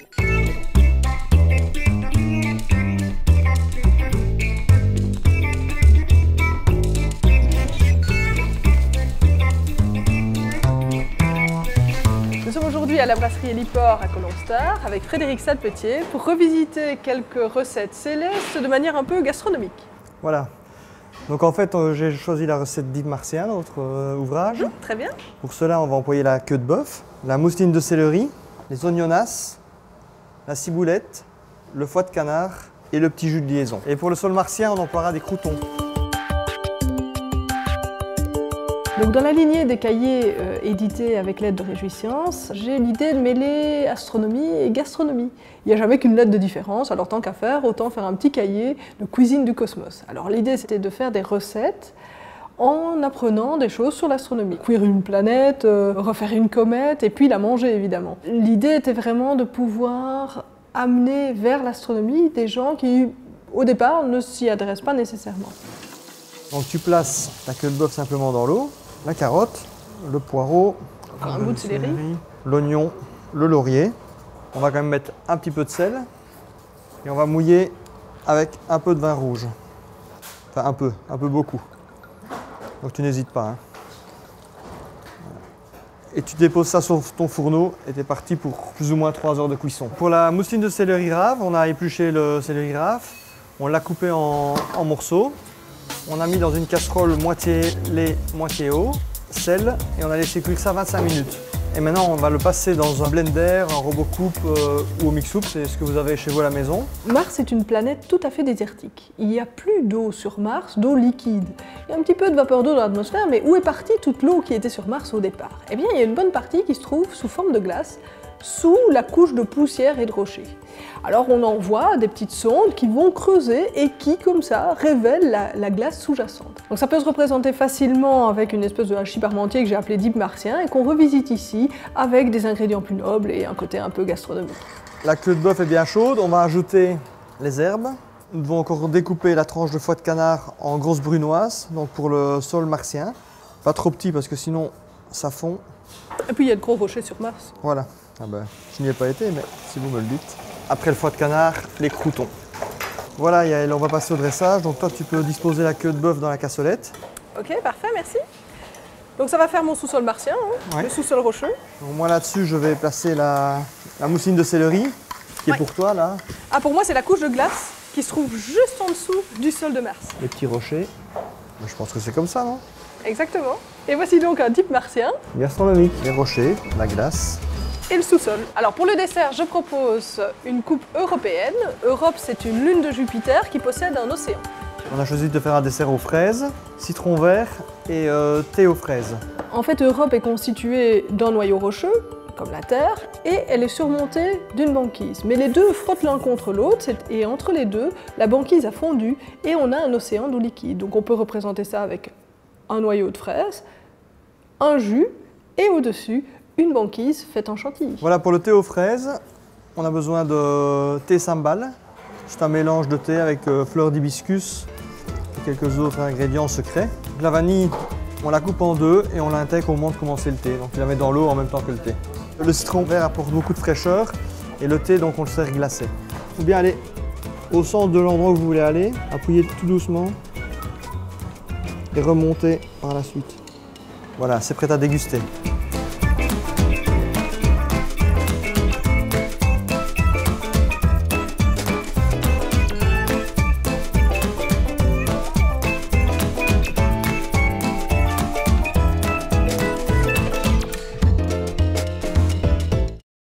Nous sommes aujourd'hui à la brasserie Héliport à Colomster avec Frédéric Salpetier pour revisiter quelques recettes célestes de manière un peu gastronomique. Voilà. Donc en fait, j'ai choisi la recette d'Yves Martien, notre ouvrage. Très bien. Pour cela, on va employer la queue de bœuf, la mousseline de céleri, les oignonnas, la ciboulette, le foie de canard et le petit jus de liaison. Et pour le sol martien, on emploiera des croûtons. Donc dans la lignée des cahiers édités avec l'aide de Réjouissance, j'ai l'idée de mêler astronomie et gastronomie. Il n'y a jamais qu'une lettre de différence, alors tant qu'à faire, autant faire un petit cahier de cuisine du cosmos. Alors l'idée c'était de faire des recettes en apprenant des choses sur l'astronomie. Cuire une planète, refaire une comète et puis la manger évidemment. L'idée était vraiment de pouvoir amener vers l'astronomie des gens qui au départ ne s'y adressent pas nécessairement. Donc tu places ta queue de bœuf simplement dans l'eau, la carotte, le poireau, un bout de céleri, l'oignon, le laurier. On va quand même mettre un petit peu de sel et on va mouiller avec un peu de vin rouge. Enfin un peu beaucoup. Donc tu n'hésites pas. Hein. Et tu déposes ça sur ton fourneau et tu es parti pour plus ou moins 3 heures de cuisson. Pour la mousseline de céleri rave, on a épluché le céleri rave, on l'a coupé en morceaux. On a mis dans une casserole moitié lait, moitié eau, sel et on a laissé cuire ça 25 minutes. Et maintenant on va le passer dans un blender, un robot coupe ou au mix-soup, c'est ce que vous avez chez vous à la maison. Mars est une planète tout à fait désertique. Il n'y a plus d'eau sur Mars, d'eau liquide. Il y a un petit peu de vapeur d'eau dans l'atmosphère, mais où est partie toute l'eau qui était sur Mars au départ? Eh bien il y a une bonne partie qui se trouve sous forme de glace, sous la couche de poussière et de rochers. Alors on envoie des petites sondes qui vont creuser et qui, comme ça, révèlent la glace sous-jacente. Donc ça peut se représenter facilement avec une espèce de hachis parmentier que j'ai appelé Deep Martien et qu'on revisite ici avec des ingrédients plus nobles et un côté un peu gastronomique. La queue de bœuf est bien chaude, on va ajouter les herbes. Nous devons encore découper la tranche de foie de canard en grosses brunoises, donc pour le sol martien. Pas trop petit parce que sinon ça fond. Et puis il y a de gros rochers sur Mars. Voilà. Ah ben, je n'y ai pas été, mais si vous me le dites. Après le foie de canard, les croûtons. Voilà, Yael, on va passer au dressage. Donc toi, tu peux disposer la queue de bœuf dans la cassolette. Ok, parfait, merci. Donc ça va faire mon sous-sol martien, hein, Ouais. le sous-sol rocheux. Donc moi là-dessus, je vais placer la mousseline de céleri, qui est pour toi là. Ah, pour moi, c'est la couche de glace qui se trouve juste en dessous du sol de Mars. Les petits rochers. Je pense que c'est comme ça, non? Exactement. Et voici donc un type martien. Gastronomique. Les rochers, la glace. Et le sous-sol. Alors pour le dessert, je propose une coupe européenne. Europe, c'est une lune de Jupiter qui possède un océan. On a choisi de faire un dessert aux fraises, citron vert et thé aux fraises. En fait, Europe est constituée d'un noyau rocheux, comme la Terre, et elle est surmontée d'une banquise. Mais les deux frottent l'un contre l'autre, et entre les deux, la banquise a fondu et on a un océan d'eau liquide. Donc on peut représenter ça avec un noyau de fraises, un jus, et au-dessus, une banquise faite en chantilly. Voilà, pour le thé aux fraises, on a besoin de thé sambal. C'est un mélange de thé avec fleurs d'hibiscus et quelques autres ingrédients secrets. La vanille, on la coupe en deux et on l'intègre au moment de commencer le thé. Donc tu la mets dans l'eau en même temps que le thé. Le citron vert apporte beaucoup de fraîcheur et le thé, donc on le sert glacé. Il faut bien aller au centre de l'endroit où vous voulez aller, appuyer tout doucement et remonter par la suite. Voilà, c'est prêt à déguster.